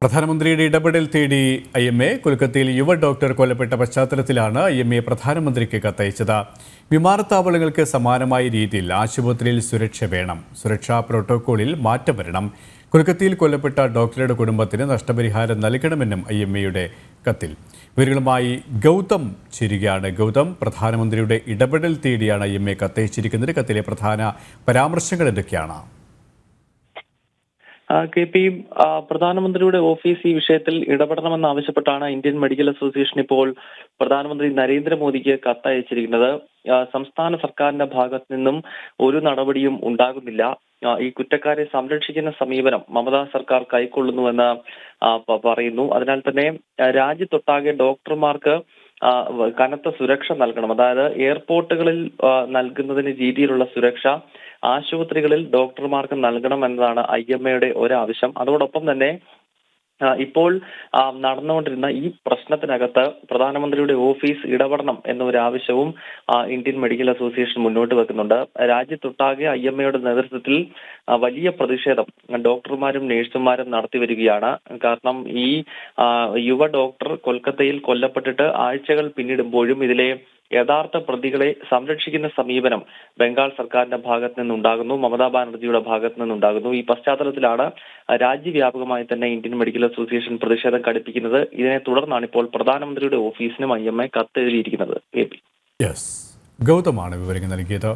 പ്രധാനമന്ത്രിയുടെ ഇടപെടൽ തേടി IMA കൊൽക്കത്തയിൽ യുവ ഡോക്ടർ കൊല്ലപ്പെട്ട പശ്ചാത്തലത്തിലാണ് IMA പ്രധാനമന്ത്രിക്ക് കത്തയച്ചത്. വിമാനത്താവളങ്ങൾക്ക് സമാനമായ രീതിയിൽ ആശുപത്രിയിൽ സുരക്ഷ വേണം, സുരക്ഷാ പ്രോട്ടോക്കോളിൽ മാറ്റം വരണം. കൊൽക്കത്തയിൽ കൊല്ലപ്പെട്ട ഡോക്ടറുടെ കുടുംബത്തിന് നഷ്ടപരിഹാരം നൽകണമെന്നും IMAയുടെ കത്തിൽ. വിവരങ്ങളുമായി ഗൗതം ചേരുകയാണ്. ഗൗതം, പ്രധാനമന്ത്രിയുടെ ഇടപെടൽ തേടിയാണ് IMA കത്തയച്ചിരിക്കുന്നത്. കത്തിലെ പ്രധാന പരാമർശങ്ങൾ എന്തൊക്കെയാണ്? KP, പ്രധാനമന്ത്രിയുടെ ഓഫീസ് ഈ വിഷയത്തിൽ ഇടപെടണമെന്നാവശ്യപ്പെട്ടാണ് ഇന്ത്യൻ മെഡിക്കൽ അസോസിയേഷൻ ഇപ്പോൾ പ്രധാനമന്ത്രി നരേന്ദ്രമോദിക്ക് കത്തയച്ചിരിക്കുന്നത്. സംസ്ഥാന സർക്കാരിന്റെ ഭാഗത്ത് നിന്നും ഒരു നടപടിയും ഉണ്ടാകുന്നില്ല. ഈ കുറ്റക്കാരെ സംരക്ഷിക്കുന്ന സമീപനം മമതാ സർക്കാർ കൈക്കൊള്ളുന്നുവെന്ന് പറയുന്നു. അതിനാൽ തന്നെ രാജ്യത്തൊട്ടാകെ ഡോക്ടർമാർക്ക് കനത്ത സുരക്ഷ നൽകണം. അതായത് എയർപോർട്ടുകളിൽ നൽകുന്നതിന് രീതിയിലുള്ള സുരക്ഷ ആശുപത്രികളിൽ ഡോക്ടർമാർക്ക് നൽകണം എന്നതാണ് IMAയുടെ ഒരാവശ്യം. അതോടൊപ്പം തന്നെ ഇപ്പോൾ നടന്നുകൊണ്ടിരുന്ന ഈ പ്രശ്നത്തിനകത്ത് പ്രധാനമന്ത്രിയുടെ ഓഫീസ് ഇടപെടണം എന്നൊരാവശ്യവും ഇന്ത്യൻ മെഡിക്കൽ അസോസിയേഷൻ മുന്നോട്ട് വെക്കുന്നുണ്ട്. രാജ്യത്തൊട്ടാകെ IMAയുടെ നേതൃത്വത്തിൽ വലിയ പ്രതിഷേധം ഡോക്ടർമാരും നഴ്സുമാരും നടത്തി വരികയാണ്. കാരണം ഈ യുവ ഡോക്ടർ കൊൽക്കത്തയിൽ കൊല്ലപ്പെട്ടിട്ട് ആഴ്ചകൾ പിന്നിടുമ്പോഴും ഇതിലെ യഥാർത്ഥ പ്രതികളെ സംരക്ഷിക്കുന്ന സമീപനം ബംഗാൾ സർക്കാരിന്റെ ഭാഗത്ത് നിന്നുണ്ടാകുന്നു, മമതാ ബാനർജിയുടെ ഭാഗത്ത് നിന്നുണ്ടാകുന്നു. ഈ പശ്ചാത്തലത്തിലാണ് രാജ്യവ്യാപകമായി തന്നെ ഇന്ത്യൻ മെഡിക്കൽ അസോസിയേഷൻ പ്രതിഷേധം കടുപ്പിക്കുന്നത്. ഇതിനെ തുടർന്നാണ് ഇപ്പോൾ പ്രധാനമന്ത്രിയുടെ ഓഫീസിനും IMA കത്തെഴുതിയിരിക്കുന്നത്. ഗൗതമാണ് വിവരങ്ങൾ നൽകിയത്.